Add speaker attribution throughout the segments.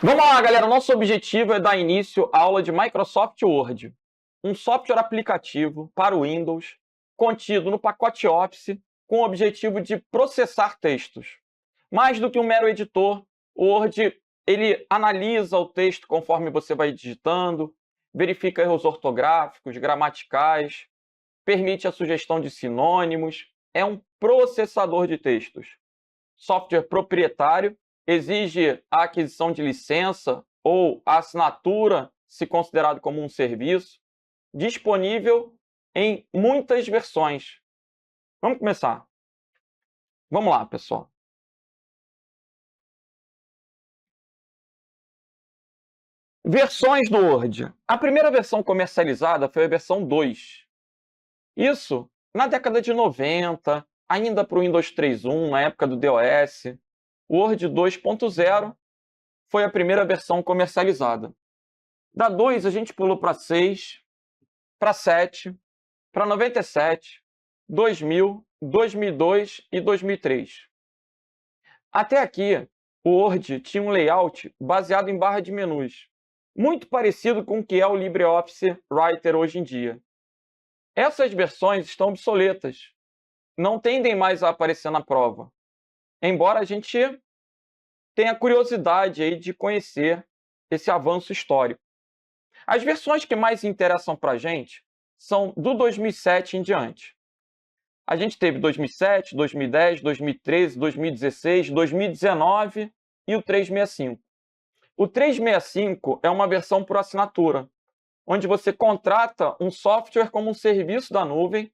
Speaker 1: Vamos lá, galera. Nosso objetivo é dar início à aula de Microsoft Word, um software aplicativo para o Windows, contido no pacote Office, com o objetivo de processar textos. Mais do que um mero editor, o Word ele analisa o texto conforme você vai digitando, verifica erros ortográficos, gramaticais, permite a sugestão de sinônimos, é um processador de textos. Software proprietário, exige a aquisição de licença ou a assinatura, se considerado como um serviço, disponível em muitas versões. Vamos começar. Vamos lá, pessoal. Versões do Word. A primeira versão comercializada foi a versão 2. Isso na década de 90, ainda para o Windows 3.1, na época do DOS. O Word 2.0 foi a primeira versão comercializada. Da 2, a gente pulou para 6, para 7, para 97, 2000, 2002 e 2003. Até aqui, o Word tinha um layout baseado em barra de menus, muito parecido com o que é o LibreOffice Writer hoje em dia. Essas versões estão obsoletas, não tendem mais a aparecer na prova, embora a gente tenha curiosidade aí de conhecer esse avanço histórico. As versões que mais interessam para a gente são do 2007 em diante. A gente teve 2007, 2010, 2013, 2016, 2019 e o 365. O 365 é uma versão por assinatura, onde você contrata um software como um serviço da nuvem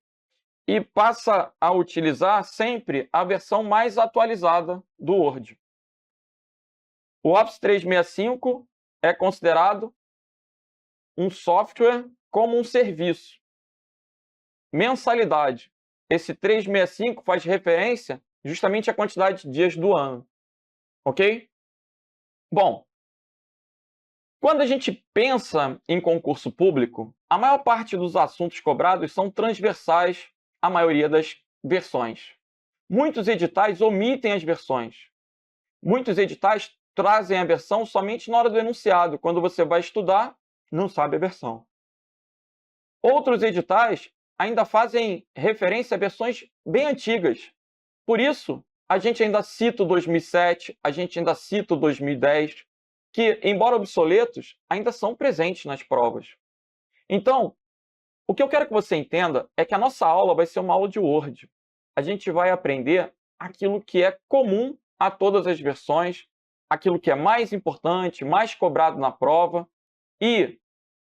Speaker 1: e passa a utilizar sempre a versão mais atualizada do Word. O Office 365 é considerado um software como um serviço. Mensalidade. Esse 365 faz referência justamente à quantidade de dias do ano. Ok? Bom, quando a gente pensa em concurso público, a maior parte dos assuntos cobrados são transversais à maioria das versões. Muitos editais omitem as versões. Muitos editais trazem a versão somente na hora do enunciado. Quando você vai estudar, não sabe a versão. Outros editais ainda fazem referência a versões bem antigas. Por isso, a gente ainda cita o 2007, a gente ainda cita o 2010, que, embora obsoletos, ainda são presentes nas provas. Então, o que eu quero que você entenda é que a nossa aula vai ser uma aula de Word. A gente vai aprender aquilo que é comum a todas as versões, aquilo que é mais importante, mais cobrado na prova, e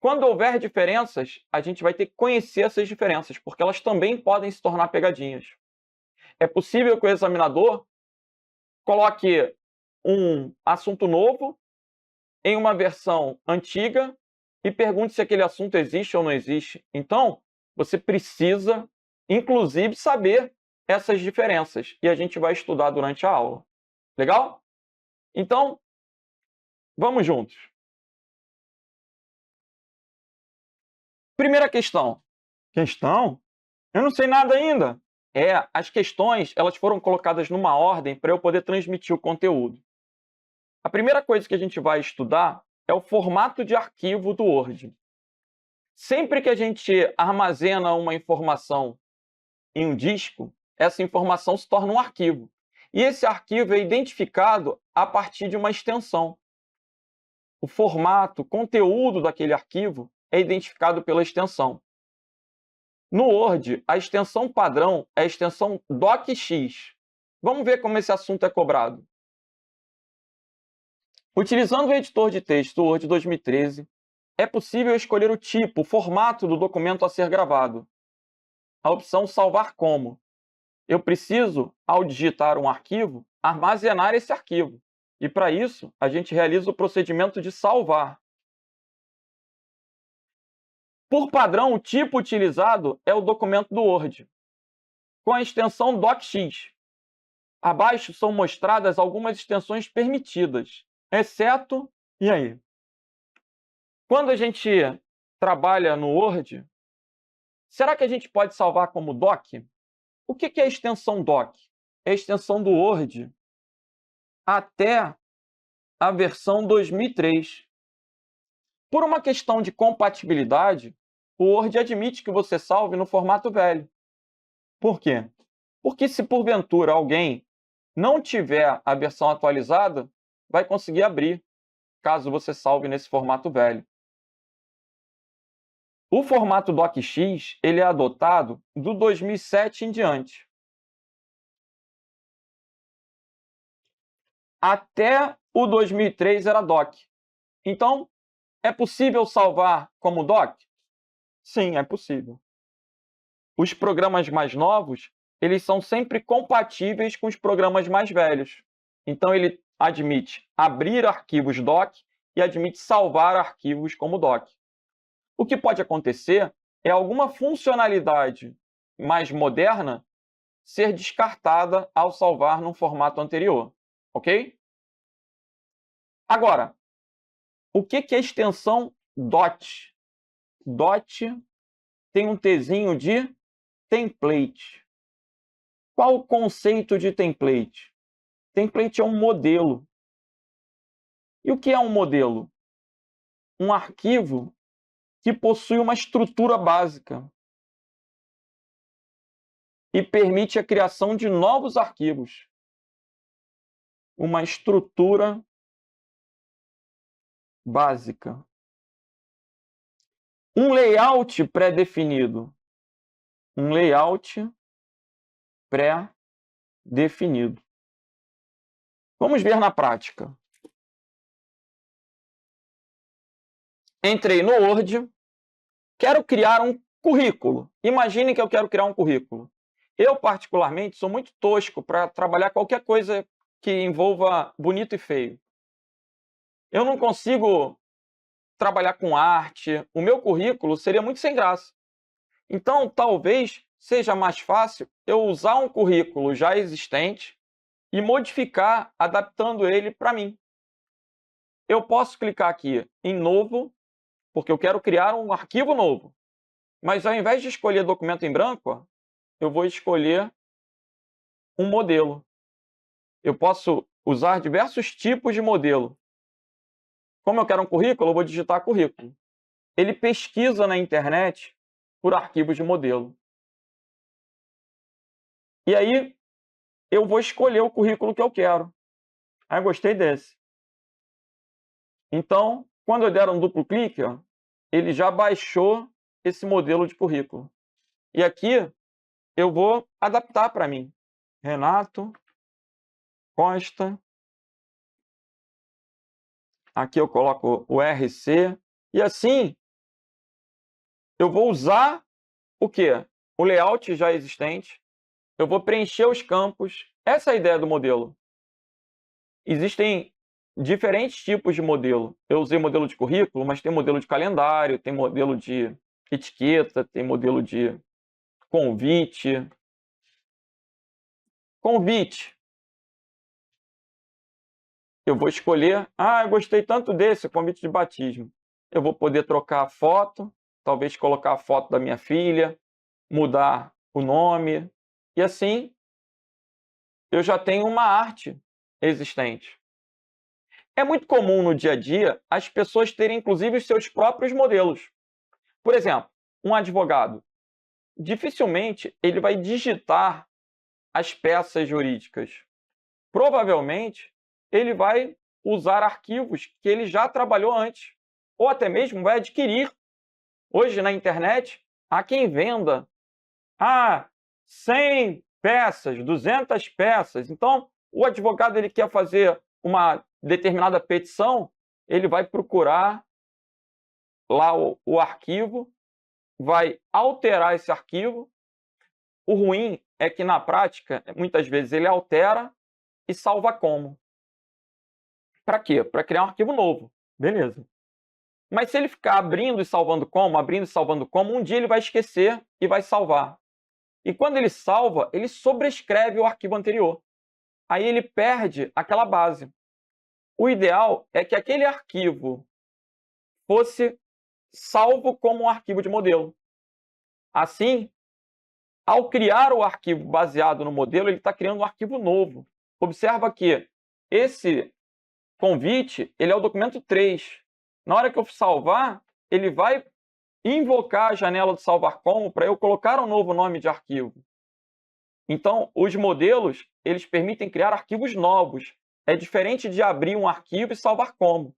Speaker 1: quando houver diferenças, a gente vai ter que conhecer essas diferenças, porque elas também podem se tornar pegadinhas. É possível que o examinador coloque um assunto novo em uma versão antiga e pergunte se aquele assunto existe ou não existe. Então, você precisa, inclusive, saber essas diferenças, e a gente vai estudar durante a aula. Legal? Então, vamos juntos. Primeira questão. Questão? Eu não sei nada ainda. As questões elas foram colocadas numa ordem para eu poder transmitir o conteúdo. A primeira coisa que a gente vai estudar é o formato de arquivo do Word. Sempre que a gente armazena uma informação em um disco, essa informação se torna um arquivo. E esse arquivo é identificado a partir de uma extensão. O formato, o conteúdo daquele arquivo é identificado pela extensão. No Word, a extensão padrão é a extensão docx. Vamos ver como esse assunto é cobrado. Utilizando o editor de texto Word 2013, é possível escolher o tipo, o formato do documento a ser gravado. A opção Salvar como. Eu preciso, ao digitar um arquivo, armazenar esse arquivo. E, para isso, a gente realiza o procedimento de salvar. Por padrão, o tipo utilizado é o documento do Word, com a extensão docx. Abaixo são mostradas algumas extensões permitidas, exceto... E aí? Quando a gente trabalha no Word, será que a gente pode salvar como doc? O que é a extensão doc? É a extensão do Word até a versão 2003. Por uma questão de compatibilidade, o Word admite que você salve no formato velho. Por quê? Porque se porventura alguém não tiver a versão atualizada, vai conseguir abrir, caso você salve nesse formato velho. O formato DocX ele é adotado do 2007 em diante. Até o 2003 era doc. Então, é possível salvar como doc? Sim, é possível. Os programas mais novos, eles são sempre compatíveis com os programas mais velhos. Então, ele admite abrir arquivos doc e admite salvar arquivos como doc. O que pode acontecer é alguma funcionalidade mais moderna ser descartada ao salvar num formato anterior, ok? Agora, o que é a extensão DOT? DOT tem um Tzinho de template. Qual o conceito de template? Template é um modelo. E o que é um modelo? Um arquivo que possui uma estrutura básica e permite a criação de novos arquivos. Uma estrutura básica. Um layout pré-definido. Um layout pré-definido. Vamos ver na prática. Entrei no Word, quero criar um currículo. Imagine que eu quero criar um currículo. Eu, particularmente, sou muito tosco para trabalhar qualquer coisa que envolva bonito e feio. Eu não consigo trabalhar com arte. O meu currículo seria muito sem graça. Então, talvez seja mais fácil eu usar um currículo já existente e modificar, adaptando ele para mim. Eu posso clicar aqui em Novo, porque eu quero criar um arquivo novo. Mas, ao invés de escolher documento em branco, ó, eu vou escolher um modelo. Eu posso usar diversos tipos de modelo. Como eu quero um currículo, eu vou digitar currículo. Ele pesquisa na internet por arquivos de modelo. E aí, eu vou escolher o currículo que eu quero. Ah, eu gostei desse. Então, quando eu der um duplo clique, ó, ele já baixou esse modelo de currículo. E aqui, eu vou adaptar para mim. Renato Costa. Aqui eu coloco o RC. E assim, eu vou usar o quê? O layout já existente. Eu vou preencher os campos. Essa é a ideia do modelo. Existem diferentes tipos de modelo. Eu usei modelo de currículo, mas tem modelo de calendário, tem modelo de etiqueta, tem modelo de convite. Convite. Eu vou escolher, eu gostei tanto desse, convite de batismo. Eu vou poder trocar a foto, talvez colocar a foto da minha filha, mudar o nome, e assim eu já tenho uma arte existente. É muito comum no dia a dia as pessoas terem inclusive os seus próprios modelos. Por exemplo, um advogado, dificilmente ele vai digitar as peças jurídicas. Provavelmente ele vai usar arquivos que ele já trabalhou antes, ou até mesmo vai adquirir. Hoje na internet há quem venda 100 peças, 200 peças. Então, o advogado ele quer fazer uma determinada petição, ele vai procurar lá o arquivo, vai alterar esse arquivo. O ruim é que, na prática, muitas vezes ele altera e salva como. Para quê? Para criar um arquivo novo. Beleza. Mas se ele ficar abrindo e salvando como, um dia ele vai esquecer e vai salvar. E quando ele salva, ele sobrescreve o arquivo anterior. Aí ele perde aquela base. O ideal é que aquele arquivo fosse salvo como um arquivo de modelo. Assim, ao criar o arquivo baseado no modelo, ele está criando um arquivo novo. Observa que esse convite, ele é o documento 3. Na hora que eu salvar, ele vai invocar a janela do salvar como para eu colocar um novo nome de arquivo. Então, os modelos, eles permitem criar arquivos novos. É diferente de abrir um arquivo e salvar como.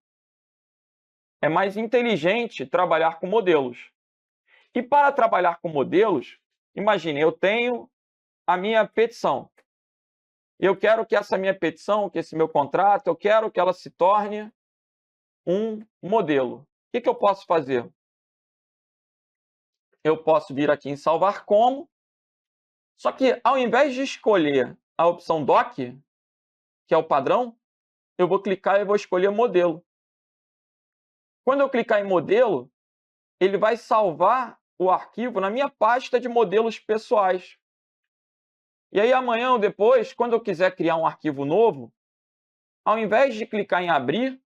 Speaker 1: É mais inteligente trabalhar com modelos. E para trabalhar com modelos, imagine, eu tenho a minha petição. Eu quero que essa minha petição, que esse meu contrato, eu quero que ela se torne um modelo. O que eu posso fazer? Eu posso vir aqui em salvar como, só que ao invés de escolher a opção doc, que é o padrão, eu vou clicar e vou escolher modelo. Quando eu clicar em modelo, ele vai salvar o arquivo na minha pasta de modelos pessoais. E aí amanhã ou depois, quando eu quiser criar um arquivo novo, ao invés de clicar em abrir,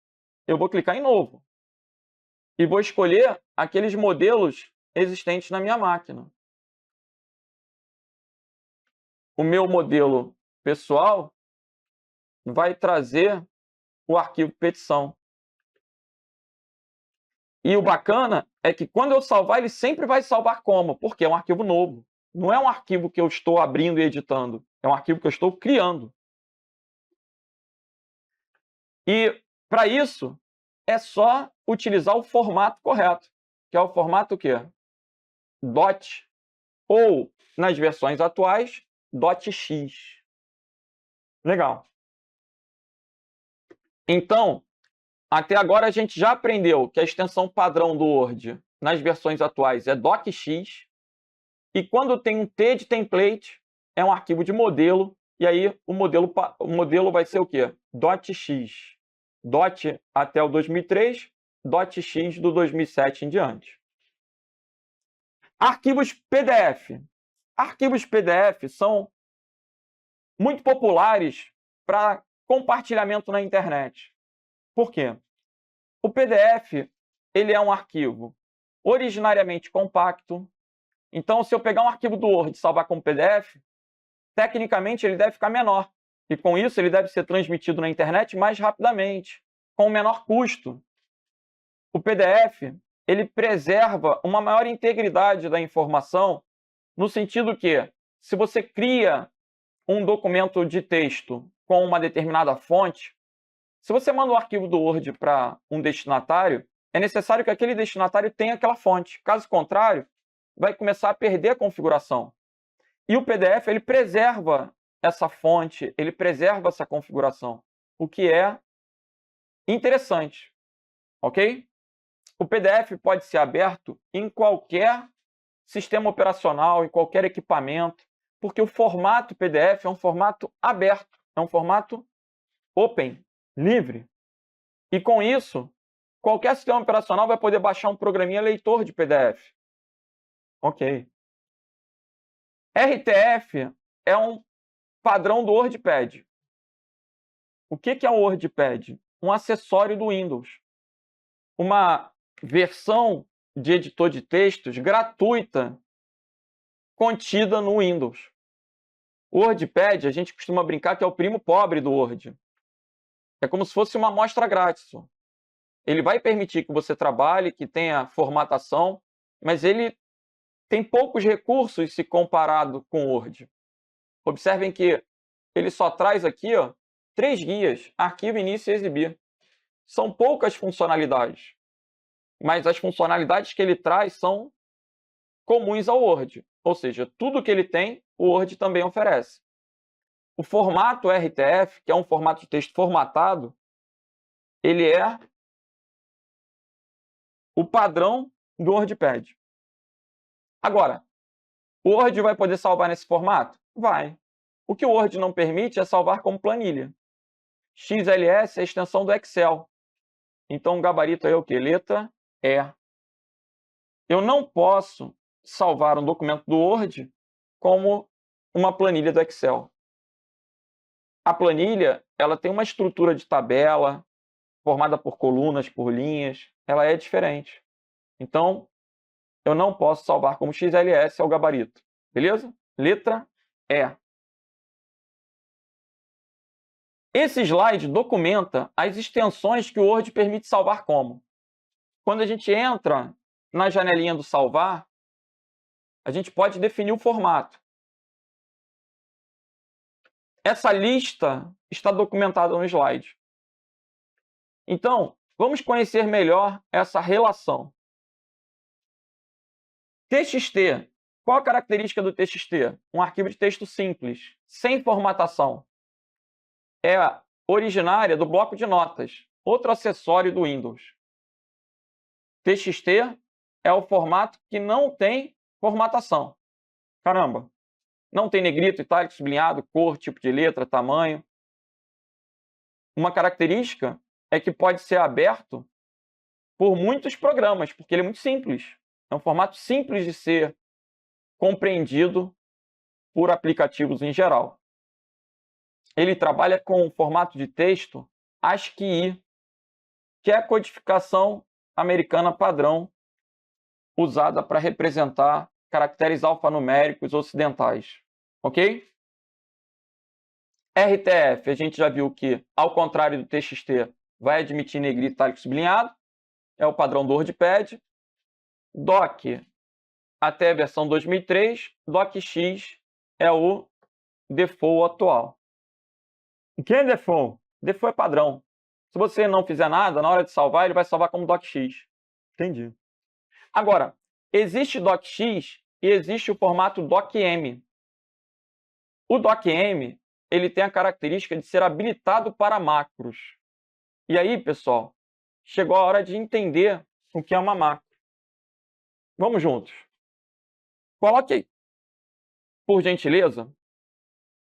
Speaker 1: eu vou clicar em novo. E vou escolher aqueles modelos existentes na minha máquina. O meu modelo pessoal vai trazer o arquivo petição. E o bacana é que quando eu salvar, ele sempre vai salvar como? Porque é um arquivo novo. Não é um arquivo que eu estou abrindo e editando. É um arquivo que eu estou criando. E, para isso, é só utilizar o formato correto, que é o formato o quê? DOT, ou, nas versões atuais, .x. Legal. Então, até agora a gente já aprendeu que a extensão padrão do Word nas versões atuais é docx, e quando tem um T de template, é um arquivo de modelo, e aí o modelo vai ser o quê? .x. Dot até o 2003, .x do 2007 em diante. Arquivos PDF. Arquivos PDF são muito populares para compartilhamento na internet. Por quê? O PDF ele é um arquivo originariamente compacto. Então, se eu pegar um arquivo do Word e salvar como PDF, tecnicamente ele deve ficar menor. E com isso ele deve ser transmitido na internet mais rapidamente, com menor custo. O PDF ele preserva uma maior integridade da informação, no sentido que, se você cria um documento de texto com uma determinada fonte, se você manda um arquivo do Word para um destinatário, é necessário que aquele destinatário tenha aquela fonte. Caso contrário, vai começar a perder a configuração. E o PDF ele preserva essa fonte, ele preserva essa configuração, o que é interessante, ok? O PDF pode ser aberto em qualquer sistema operacional, em qualquer equipamento, porque o formato PDF é um formato aberto, é um formato open, livre. E com isso, qualquer sistema operacional vai poder baixar um programinha leitor de PDF. Ok. RTF é um padrão do WordPad. O que é o WordPad? Um acessório do Windows. Uma versão de editor de textos gratuita contida no Windows. O WordPad, a gente costuma brincar que é o primo pobre do Word. É como se fosse uma amostra grátis. Ele vai permitir que você trabalhe, que tenha formatação, mas ele tem poucos recursos se comparado com o Word. Observem que ele só traz aqui 3 guias, arquivo, início e exibir. São poucas funcionalidades, mas as funcionalidades que ele traz são comuns ao Word. Ou seja, tudo que ele tem, o Word também oferece. O formato RTF, que é um formato de texto formatado, ele é o padrão do WordPad. Agora, o Word vai poder salvar nesse formato? Vai. O que o Word não permite é salvar como planilha. XLS é a extensão do Excel. Então, o gabarito é o quê? Letra E. Eu não posso salvar um documento do Word como uma planilha do Excel. A planilha ela tem uma estrutura de tabela, formada por colunas, por linhas. Ela é diferente. Então, eu não posso salvar como XLS é o gabarito. Beleza? Letra E. Esse slide documenta as extensões que o Word permite salvar como. Quando a gente entra na janelinha do salvar, a gente pode definir o formato. Essa lista está documentada no slide. Então, vamos conhecer melhor essa relação. TXT. Qual a característica do TXT? Um arquivo de texto simples, sem formatação. É originária do bloco de notas, outro acessório do Windows. TXT é o formato que não tem formatação. Caramba! Não tem negrito, itálico, sublinhado, cor, tipo de letra, tamanho. Uma característica é que pode ser aberto por muitos programas, porque ele é muito simples. É um formato simples de ser compreendido por aplicativos em geral. Ele trabalha com o formato de texto ASCII, que é a codificação americana padrão usada para representar caracteres alfanuméricos ocidentais. Ok? RTF, a gente já viu que, ao contrário do TXT, vai admitir negrito, itálico sublinhado. É o padrão do WordPad. DOC, até a versão 2003. DOCX é o default atual. O que é default? Default é padrão. Se você não fizer nada, na hora de salvar, ele vai salvar como DOCX. Entendi. Agora, existe DOCX e existe o formato DOCM. O DOCM, ele tem a característica de ser habilitado para macros. E aí, pessoal, chegou a hora de entender o que é uma macro. Vamos juntos. Coloque aí, por gentileza,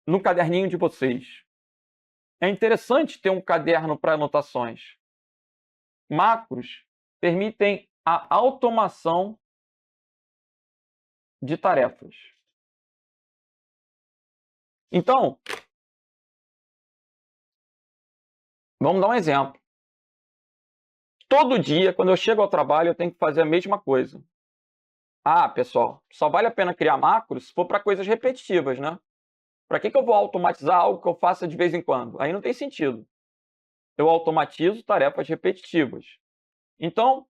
Speaker 1: no caderninho de vocês. É interessante ter um caderno para anotações. Macros permitem a automação de tarefas. Então, vamos dar um exemplo. Todo dia, quando eu chego ao trabalho, eu tenho que fazer a mesma coisa. Ah, pessoal, só vale a pena criar macros se for para coisas repetitivas, né? Para que eu vou automatizar algo que eu faça de vez em quando? Aí não tem sentido. Eu automatizo tarefas repetitivas. Então,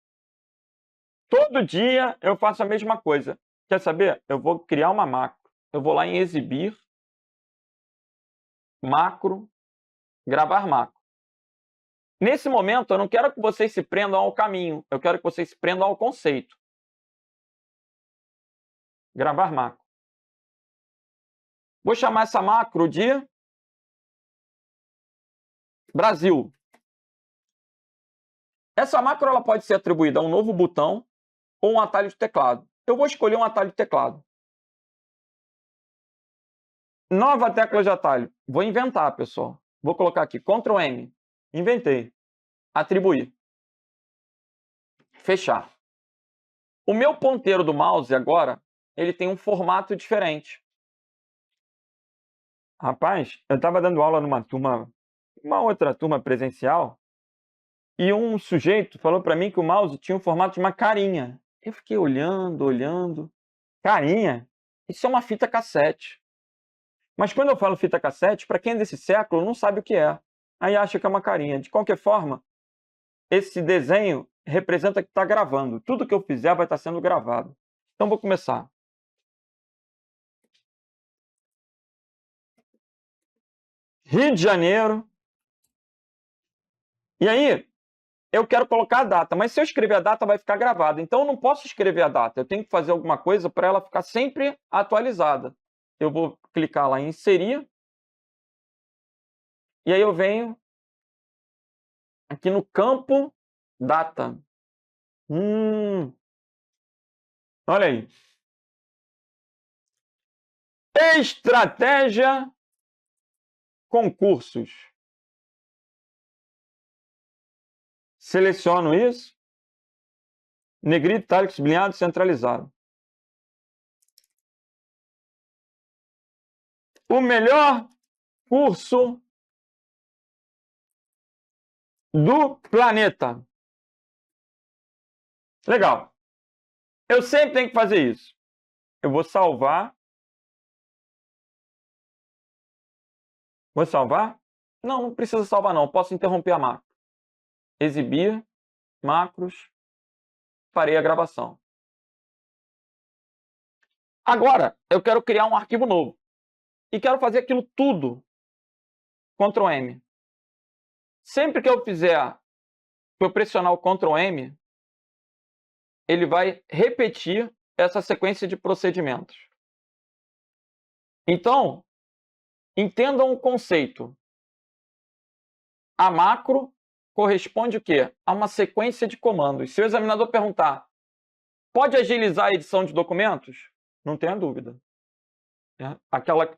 Speaker 1: todo dia eu faço a mesma coisa. Quer saber? Eu vou criar uma macro. Eu vou lá em exibir, macro, gravar macro. Nesse momento, eu não quero que vocês se prendam ao caminho. Eu quero que vocês se prendam ao conceito. Gravar macro. Vou chamar essa macro de Brasil. Essa macro ela pode ser atribuída a um novo botão ou um atalho de teclado. Eu vou escolher um atalho de teclado. Nova tecla de atalho. Vou inventar, pessoal. Vou colocar aqui, Ctrl M. Inventei. Atribuir. Fechar. O meu ponteiro do mouse agora, ele tem um formato diferente. Rapaz, eu estava dando aula numa turma, uma outra turma presencial, e um sujeito falou para mim que o mouse tinha um formato de uma carinha. Eu fiquei olhando. Carinha? Isso é uma fita cassete. Mas quando eu falo fita cassete, para quem é desse século não sabe o que é. Aí acha que é uma carinha. De qualquer forma, esse desenho representa que está gravando. Tudo que eu fizer vai estar sendo gravado. Então vou começar. Rio de Janeiro. E aí, eu quero colocar a data, mas se eu escrever a data vai ficar gravada. Então eu não posso escrever a data, eu tenho que fazer alguma coisa para ela ficar sempre atualizada. Eu vou clicar lá em inserir. E aí eu venho aqui no campo data. Olha aí. Estratégia concursos. Seleciono isso. Negrito, itálico, sublinhado, centralizado. O melhor curso do planeta. Legal. Eu sempre tenho que fazer isso. Eu vou salvar. Vou salvar. Não precisa salvar não, posso interromper a macro. Exibir, macros, farei a gravação. Agora, eu quero criar um arquivo novo. E quero fazer aquilo tudo. Ctrl M. Sempre que eu pressionar o Ctrl M, ele vai repetir essa sequência de procedimentos. Então, entendam o conceito. A macro corresponde o quê? A uma sequência de comandos. Se o examinador perguntar, pode agilizar a edição de documentos? Não tenha dúvida. Aquela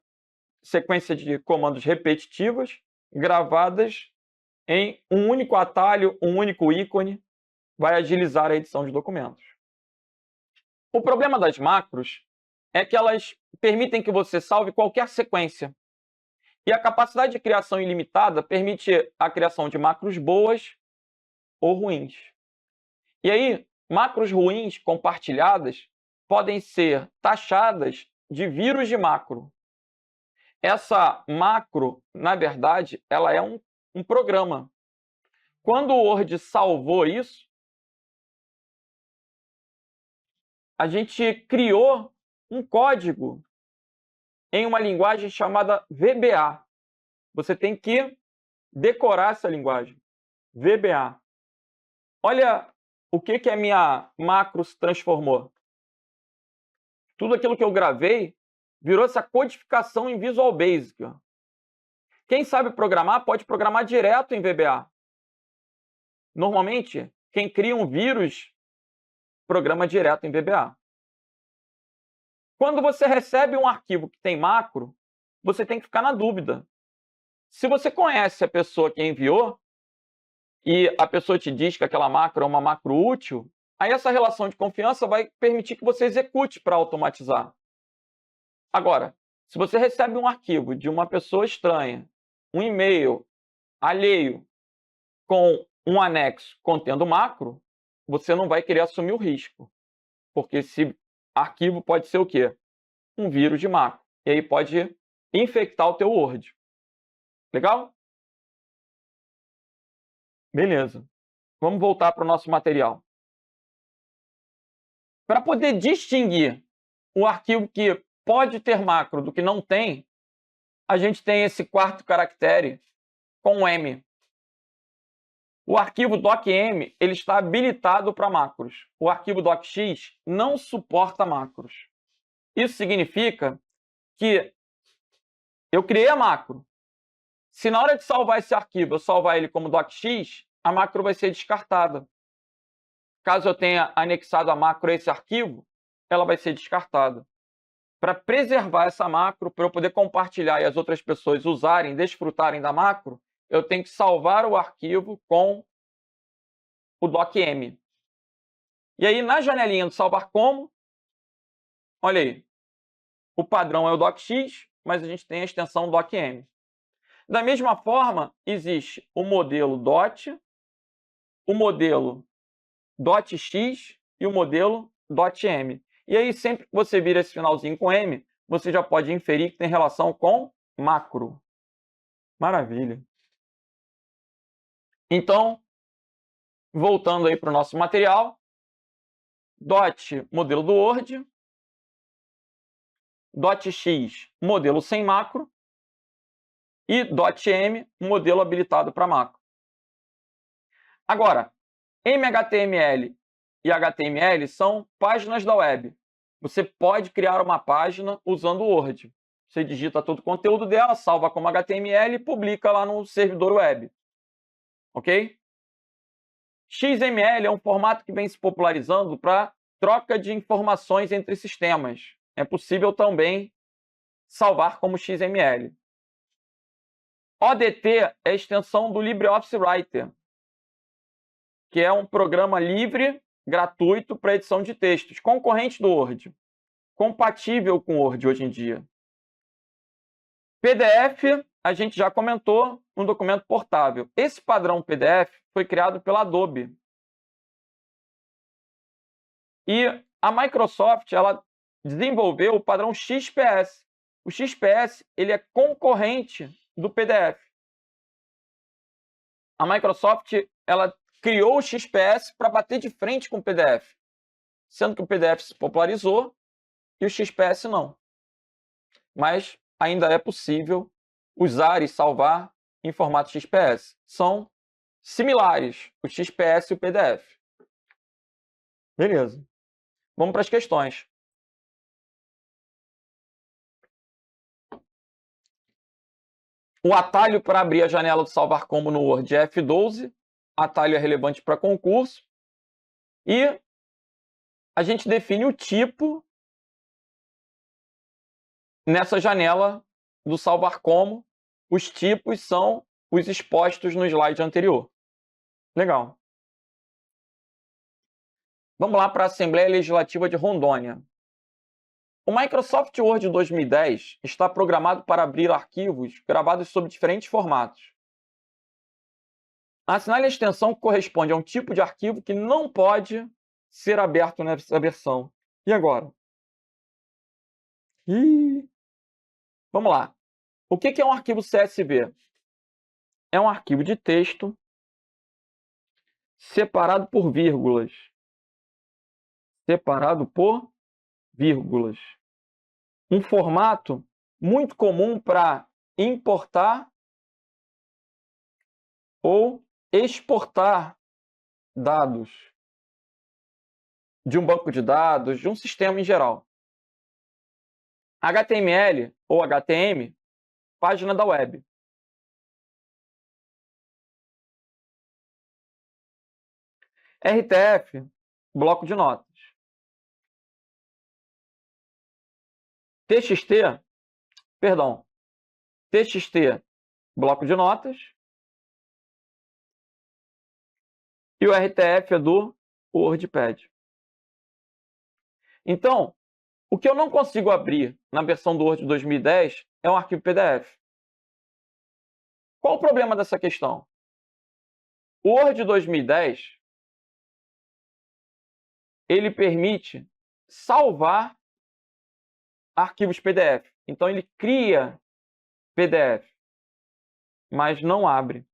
Speaker 1: sequência de comandos repetitivas, gravadas em um único atalho, um único ícone, vai agilizar a edição de documentos. O problema das macros é que elas permitem que você salve qualquer sequência. E a capacidade de criação ilimitada permite a criação de macros boas ou ruins. E aí, macros ruins compartilhadas podem ser taxadas de vírus de macro. Essa macro, na verdade, ela é um programa. Quando o Word salvou isso, a gente criou um código em uma linguagem chamada VBA. Você tem que decorar essa linguagem. VBA. Olha o que a minha macro se transformou. Tudo aquilo que eu gravei virou essa codificação em Visual Basic. Quem sabe programar pode programar direto em VBA. Normalmente, quem cria um vírus programa direto em VBA. Quando você recebe um arquivo que tem macro, você tem que ficar na dúvida. Se você conhece a pessoa que enviou e a pessoa te diz que aquela macro é uma macro útil, aí essa relação de confiança vai permitir que você execute para automatizar. Agora, se você recebe um arquivo de uma pessoa estranha, um e-mail alheio com um anexo contendo macro, você não vai querer assumir o risco. Porque esse arquivo pode ser o quê? Um vírus de macro. E aí pode infectar o teu Word. Legal? Beleza. Vamos voltar para o nosso material. Para poder distinguir o arquivo que pode ter macro do que não tem, a gente tem esse quarto caractere com M. O arquivo docm ele está habilitado para macros. O arquivo docx não suporta macros. Isso significa que eu criei a macro. Se na hora de salvar esse arquivo eu salvar ele como docx, a macro vai ser descartada. Caso eu tenha anexado a macro a esse arquivo, ela vai ser descartada. Para preservar essa macro, para eu poder compartilhar e as outras pessoas usarem, desfrutarem da macro, eu tenho que salvar o arquivo com o docm. E aí, na janelinha do salvar como, olha aí, o padrão é o docx, mas a gente tem a extensão docm. Da mesma forma, existe o modelo dot, o modelo .x e o modelo .m. E aí, sempre que você vira esse finalzinho com M, você já pode inferir que tem relação com macro. Maravilha. Então, voltando aí para o nosso material, dot, modelo do Word, .x, modelo sem macro, e .m, modelo habilitado para macro. Agora, MHTML e HTML são páginas da web. Você pode criar uma página usando o Word. Você digita todo o conteúdo dela, salva como HTML e publica lá no servidor web. Ok? XML é um formato que vem se popularizando para troca de informações entre sistemas. É possível também salvar como XML. ODT é a extensão do LibreOffice Writer, que é um programa livre, gratuito para edição de textos, concorrente do Word, compatível com o Word hoje em dia. PDF, a gente já comentou, um documento portável. Esse padrão PDF foi criado pela Adobe. E a Microsoft ela desenvolveu o padrão XPS. O XPS ele é concorrente do PDF. a Microsoft ela criou o XPS para bater de frente com o PDF, sendo que o PDF se popularizou e o XPS não. Mas ainda é possível usar e salvar em formato XPS. São similares, o XPS e o PDF. Beleza. Vamos para as questões. O atalho para abrir a janela do salvar como no Word é F12. Atalho é relevante para concurso. E a gente define o tipo nessa janela do salvar como. Os tipos são os expostos no slide anterior. Legal. Vamos lá para a Assembleia Legislativa de Rondônia. O Microsoft Word 2010 está programado para abrir arquivos gravados sob diferentes formatos. Assinale a extensão que corresponde a um tipo de arquivo que não pode ser aberto nessa versão. E agora? Vamos lá. O que é um arquivo CSV? É um arquivo de texto separado por vírgulas. Separado por vírgulas. Um formato muito comum para importar ou exportar dados de um banco de dados, de um sistema em geral. HTML ou HTM, página da web. RTF, bloco de notas. TXT, bloco de notas. E o RTF é do WordPad. Então, o que eu não consigo abrir na versão do Word 2010 é um arquivo PDF. Qual o problema dessa questão? O Word 2010 ele permite salvar arquivos PDF. Então, ele cria PDF, mas não abre.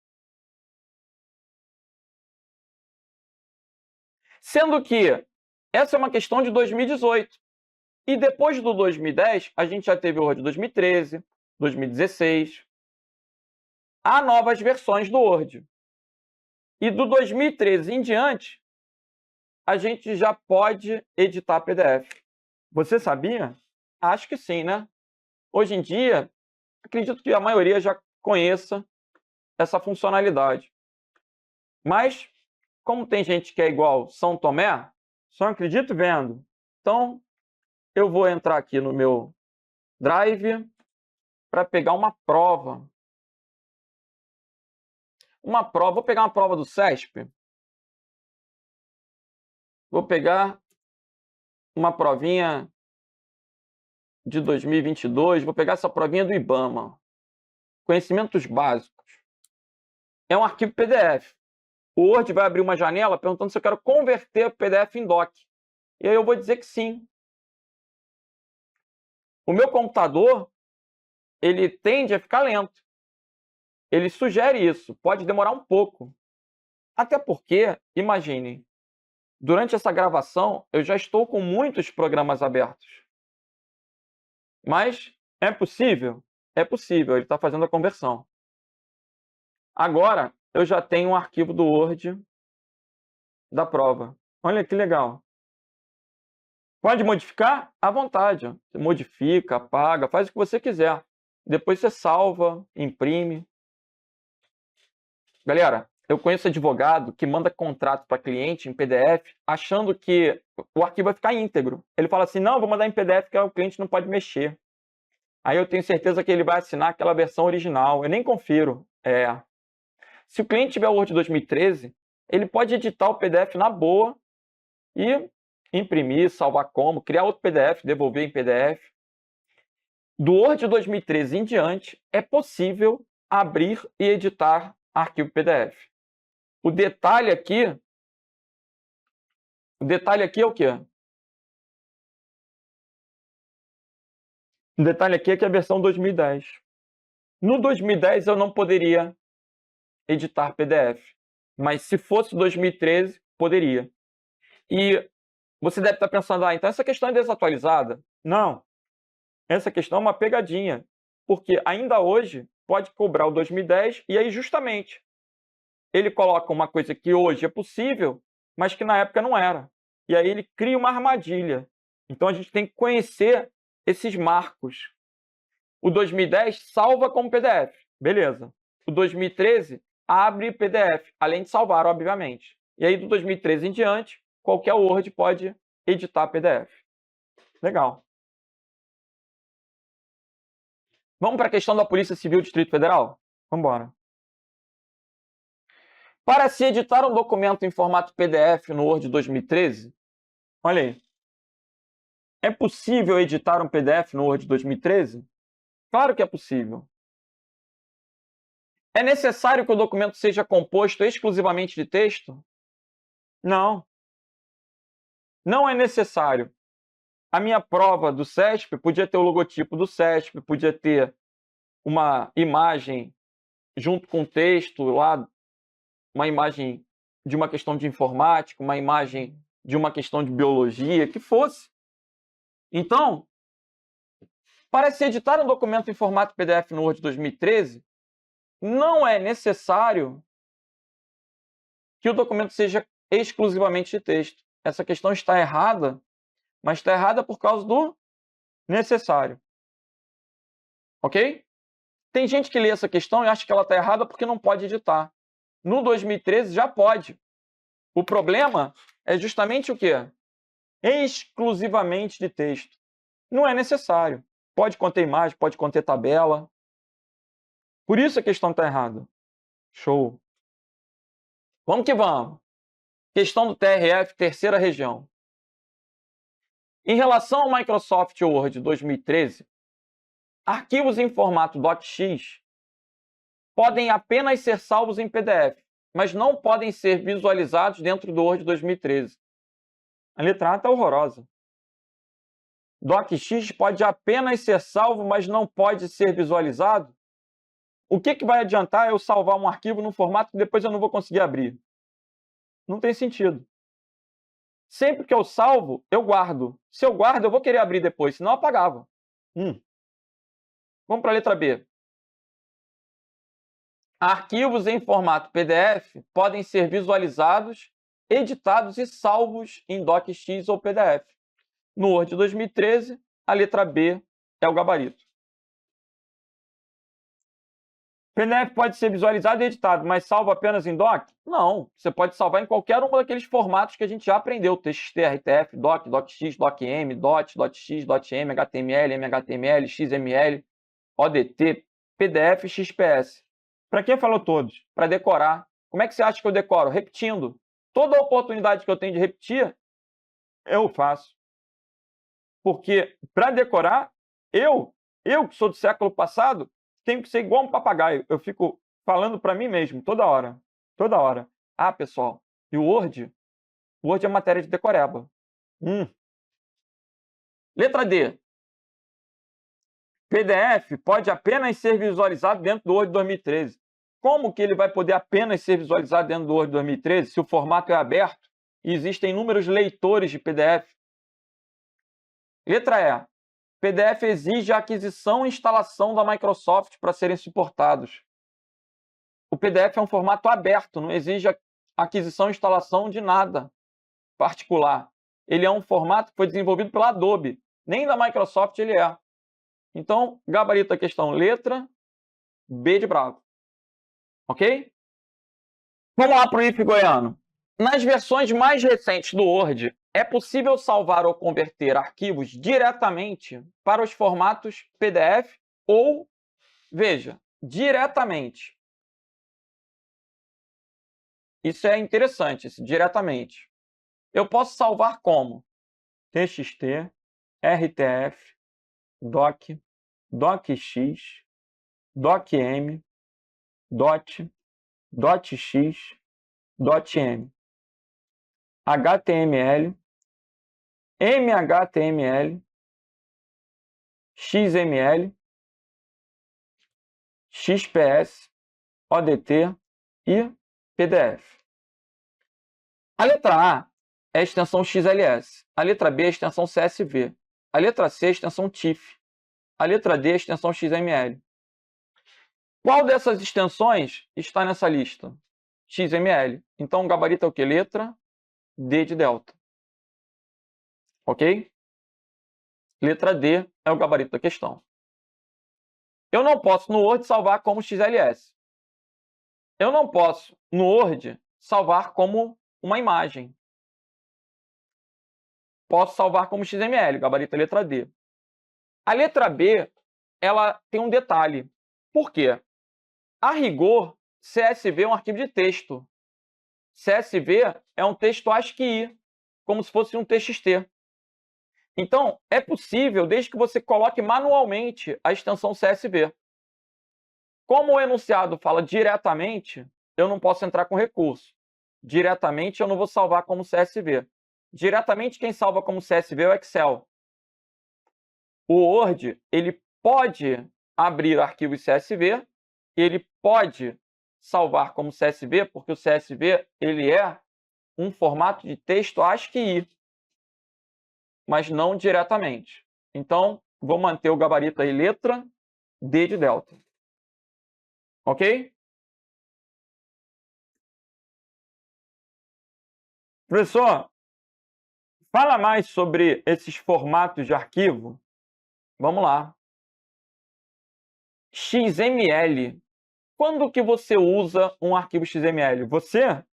Speaker 1: Sendo que essa é uma questão de 2018. E depois do 2010, a gente já teve o Word 2013, 2016. Há novas versões do Word. E do 2013 em diante, a gente já pode editar PDF. Você sabia? Acho que sim, né? Hoje em dia, acredito que a maioria já conheça essa funcionalidade. Mas, como tem gente que é igual São Tomé, só acredito vendo. Então, eu vou entrar aqui no meu Drive para pegar uma prova. Vou pegar uma prova do CESP. Vou pegar uma provinha de 2022. Vou pegar essa provinha do IBAMA. Conhecimentos básicos. É um arquivo PDF. O Word vai abrir uma janela perguntando se eu quero converter o PDF em doc. E aí eu vou dizer que sim. O meu computador, ele tende a ficar lento. Ele sugere isso. Pode demorar um pouco. Até porque, imaginem, durante essa gravação, eu já estou com muitos programas abertos. Mas é possível? É possível, ele está fazendo a conversão. Agora, eu já tenho um arquivo do Word da prova. Olha que legal. Pode modificar? À vontade. Você modifica, apaga, faz o que você quiser. Depois você salva, imprime. Galera, eu conheço advogado que manda contrato para cliente em PDF achando que o arquivo vai ficar íntegro. Ele fala assim, não, eu vou mandar em PDF que o cliente não pode mexer. Aí eu tenho certeza que ele vai assinar aquela versão original. Eu nem confiro. Se o cliente tiver o Word 2013, ele pode editar o PDF na boa e imprimir, salvar como, criar outro PDF, devolver em PDF. Do Word 2013 em diante, é possível abrir e editar arquivo PDF. O detalhe aqui é o quê? O detalhe aqui é que é a versão 2010. No 2010 eu não poderia editar PDF. Mas se fosse 2013, poderia. E você deve estar pensando, então essa questão é desatualizada? Não. Essa questão é uma pegadinha. Porque ainda hoje pode cobrar o 2010 e aí justamente ele coloca uma coisa que hoje é possível, mas que na época não era. E aí ele cria uma armadilha. Então a gente tem que conhecer esses marcos. O 2010 salva como PDF. Beleza. O 2013 abre PDF, além de salvar, obviamente. E aí, do 2013 em diante, qualquer Word pode editar PDF. Legal. Vamos para a questão da Polícia Civil do Distrito Federal? Vamos embora. Para se editar um documento em formato PDF no Word 2013, olha aí. É possível editar um PDF no Word 2013? Claro que é possível. É necessário que o documento seja composto exclusivamente de texto? Não. Não é necessário. A minha prova do CESP podia ter o logotipo do CESP, podia ter uma imagem junto com o texto lá, uma imagem de uma questão de informática, uma imagem de uma questão de biologia, que fosse. Então, para se editar um documento em formato PDF no Word 2013, não é necessário que o documento seja exclusivamente de texto. Essa questão está errada, mas está errada por causa do necessário. Ok? Tem gente que lê essa questão e acha que ela está errada porque não pode editar. No 2013 já pode. O problema é justamente o quê? Exclusivamente de texto. Não é necessário. Pode conter imagem, pode conter tabela. Por isso a questão está errada. Show. Vamos que vamos. Questão do TRF, terceira região. Em relação ao Microsoft Word 2013, arquivos em formato .x podem apenas ser salvos em PDF, mas não podem ser visualizados dentro do Word 2013. A letra A está horrorosa. DocX pode apenas ser salvo, mas não pode ser visualizado? O que vai adiantar eu salvar um arquivo num formato que depois eu não vou conseguir abrir? Não tem sentido. Sempre que eu salvo, eu guardo. Se eu guardo, eu vou querer abrir depois, senão eu apagava. Vamos para a letra B. Arquivos em formato PDF podem ser visualizados, editados e salvos em DocX ou PDF. No Word 2013, a letra B é o gabarito. PDF pode ser visualizado e editado, mas salvo apenas em doc? Não, você pode salvar em qualquer um daqueles formatos que a gente já aprendeu. TXT, RTF, doc, docx, docm, dot, .x, .m, HTML, mhtml, xml, ODT, PDF, XPS. Para quem falou todos? Para decorar. Como é que você acha que eu decoro? Repetindo. Toda oportunidade que eu tenho de repetir, eu faço. Porque para decorar, eu que sou do século passado, tenho que ser igual um papagaio. Eu fico falando para mim mesmo toda hora. Toda hora. Ah, pessoal, e o Word? O Word é matéria de decoreba. Letra D. PDF pode apenas ser visualizado dentro do Word 2013. Como que ele vai poder apenas ser visualizado dentro do Word 2013 se o formato é aberto e existem inúmeros leitores de PDF? Letra E. PDF exige a aquisição e instalação da Microsoft para serem suportados. O PDF é um formato aberto, não exige aquisição e instalação de nada particular. Ele é um formato que foi desenvolvido pela Adobe. Nem da Microsoft ele é. Então, gabarito da questão, letra B de bravo. Ok? Vamos lá para o IF goiano. Nas versões mais recentes do Word, é possível salvar ou converter arquivos diretamente para os formatos PDF ou, veja, diretamente. Isso é interessante, diretamente. Eu posso salvar como? TXT, RTF, DOC, DOCX, DOCM, DOT, DOTX, DOTM, HTML, MHTML, XML, XPS, ODT e PDF. A letra A é a extensão XLS, a letra B é a extensão CSV, a letra C é a extensão TIFF, a letra D é a extensão XML. Qual dessas extensões está nessa lista? XML. Então, o gabarito é o quê? Letra D de delta. Ok? Letra D é o gabarito da questão. Eu não posso, no Word, salvar como XLS. Eu não posso, no Word, salvar como uma imagem. Posso salvar como XML, gabarito é letra D. A letra B, ela tem um detalhe. Por quê? A rigor, CSV é um arquivo de texto. CSV é um texto ASCII, como se fosse um TXT. Então, é possível, desde que você coloque manualmente a extensão CSV. Como o enunciado fala diretamente, eu não posso entrar com recurso. Diretamente, eu não vou salvar como CSV. Diretamente, quem salva como CSV é o Excel. O Word, ele pode abrir arquivos CSV, ele pode salvar como CSV, porque o CSV ele é um formato de texto ASCII, mas não diretamente. Então, vou manter o gabarito aí, letra D de delta. Ok? Professor, fala mais sobre esses formatos de arquivo. Vamos lá. XML. Quando que você usa um arquivo XML? Você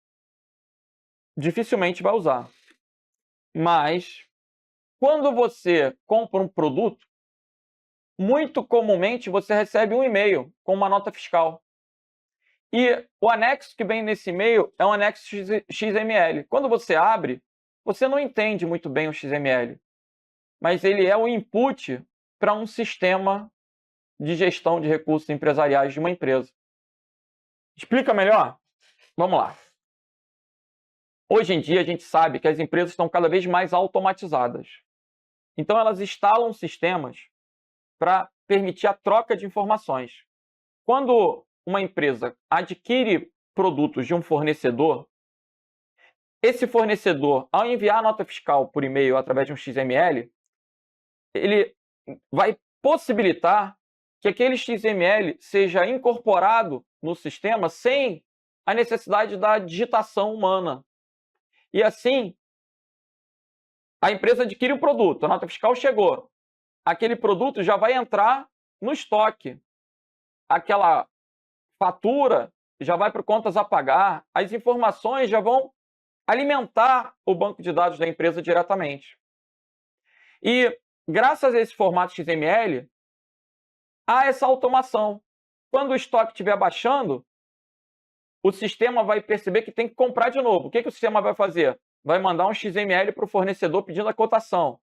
Speaker 1: dificilmente vai usar. Mas, quando você compra um produto, muito comumente você recebe um e-mail com uma nota fiscal. E o anexo que vem nesse e-mail é um anexo XML. Quando você abre, você não entende muito bem o XML, mas ele é o input para um sistema de gestão de recursos empresariais de uma empresa. Explica melhor? Vamos lá. Hoje em dia, a gente sabe que as empresas estão cada vez mais automatizadas. Então, elas instalam sistemas para permitir a troca de informações. Quando uma empresa adquire produtos de um fornecedor, esse fornecedor, ao enviar a nota fiscal por e-mail através de um XML, ele vai possibilitar que aquele XML seja incorporado no sistema sem a necessidade da digitação humana. E assim, a empresa adquire o produto, a nota fiscal chegou, aquele produto já vai entrar no estoque. Aquela fatura já vai para contas a pagar, as informações já vão alimentar o banco de dados da empresa diretamente. E, graças a esse formato XML, há essa automação. Quando o estoque estiver baixando, o sistema vai perceber que tem que comprar de novo. O que o sistema vai fazer? Vai mandar um XML para o fornecedor pedindo a cotação.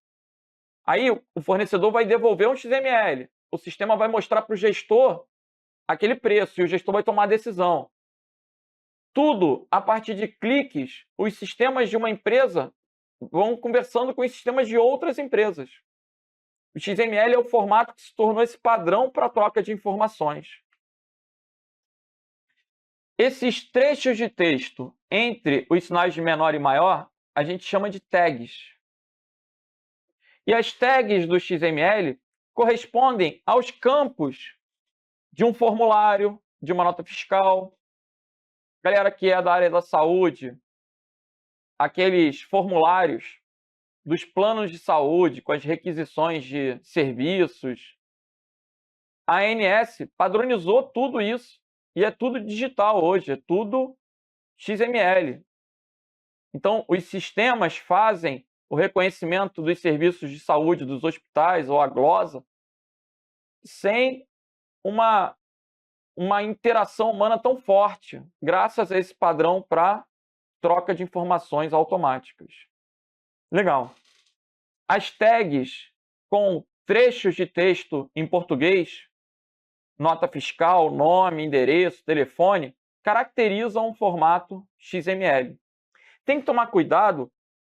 Speaker 1: Aí o fornecedor vai devolver um XML. O sistema vai mostrar para o gestor aquele preço e o gestor vai tomar a decisão. Tudo a partir de cliques, os sistemas de uma empresa vão conversando com os sistemas de outras empresas. O XML é o formato que se tornou esse padrão para a troca de informações. Esses trechos de texto entre os sinais de menor e maior, a gente chama de tags. E as tags do XML correspondem aos campos de um formulário, de uma nota fiscal. Galera que é da área da saúde, aqueles formulários dos planos de saúde com as requisições de serviços. A ANS padronizou tudo isso e é tudo digital hoje, é tudo XML. Então, os sistemas fazem o reconhecimento dos serviços de saúde dos hospitais ou a glosa sem uma interação humana tão forte, graças a esse padrão para troca de informações automáticas. Legal. As tags com trechos de texto em português, nota fiscal, nome, endereço, telefone, caracterizam um formato XML. Tem que tomar cuidado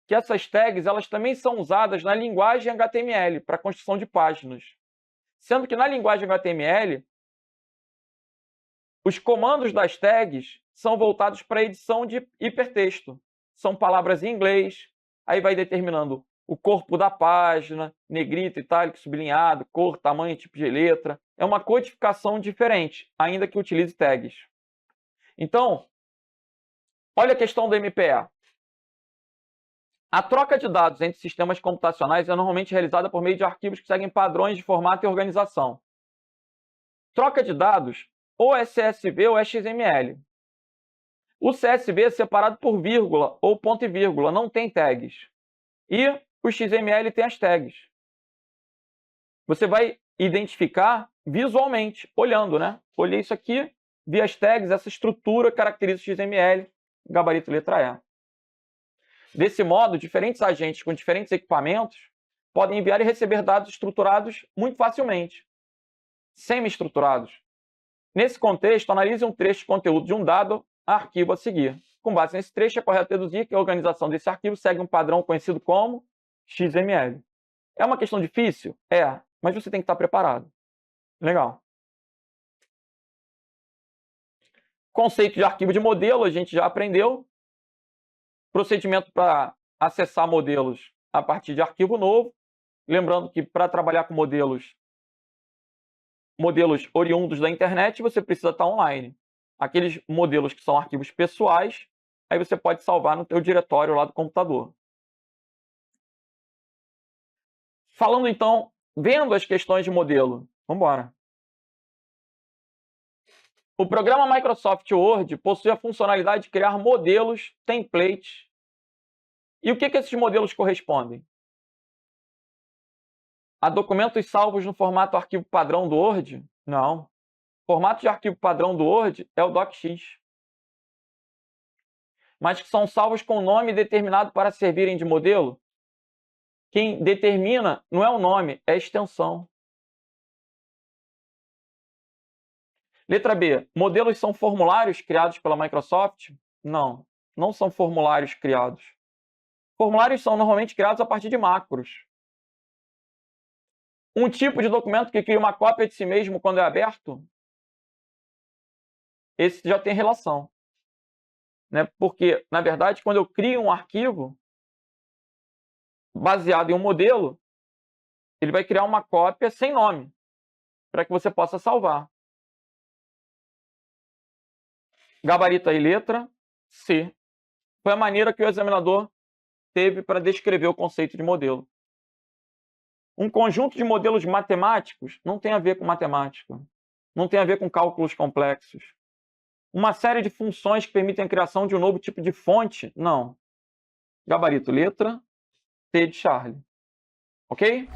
Speaker 1: que essas tags elas também são usadas na linguagem HTML para construção de páginas. Sendo que na linguagem HTML, os comandos das tags são voltados para a edição de hipertexto. São palavras em inglês, aí vai determinando o corpo da página, negrito, itálico, sublinhado, cor, tamanho, tipo de letra. É uma codificação diferente, ainda que utilize tags. Então, olha a questão do MPE. A troca de dados entre sistemas computacionais é normalmente realizada por meio de arquivos que seguem padrões de formato e organização. Troca de dados ou é CSV ou é XML. O CSV é separado por vírgula ou ponto e vírgula, não tem tags. E o XML tem as tags. Você vai identificar visualmente, olhando, né? Olhei isso aqui, vi as tags, essa estrutura caracteriza o XML, gabarito letra E. Desse modo, diferentes agentes com diferentes equipamentos podem enviar e receber dados estruturados muito facilmente, semi-estruturados. Nesse contexto, analise um trecho de conteúdo de um dado arquivo a seguir. Com base nesse trecho, é correto deduzir que a organização desse arquivo segue um padrão conhecido como XML. É uma questão difícil? É, mas você tem que estar preparado. Legal. Conceito de arquivo de modelo, a gente já aprendeu. Procedimento para acessar modelos a partir de arquivo novo. Lembrando que para trabalhar com modelos oriundos da internet, você precisa estar online. Aqueles modelos que são arquivos pessoais, aí você pode salvar no teu diretório lá do computador. Falando então, vendo as questões de modelo, vamos embora. O programa Microsoft Word possui a funcionalidade de criar modelos, templates. E o que esses modelos correspondem? A documentos salvos no formato arquivo padrão do Word? Não. O formato de arquivo padrão do Word é o docx. Mas que são salvos com nome determinado para servirem de modelo? Quem determina não é o nome, é a extensão. Letra B. Modelos são formulários criados pela Microsoft? Não, não são formulários criados. Formulários são normalmente criados a partir de macros. Um tipo de documento que cria uma cópia de si mesmo quando é aberto? Esse já tem relação. Né? Porque, na verdade, quando eu crio um arquivo baseado em um modelo, ele vai criar uma cópia sem nome, para que você possa salvar. Gabarito aí, letra C. Foi a maneira que o examinador teve para descrever o conceito de modelo. Um conjunto de modelos matemáticos não tem a ver com matemática. Não tem a ver com cálculos complexos. Uma série de funções que permitem a criação de um novo tipo de fonte? Não. Gabarito, letra T de Charlie. Ok?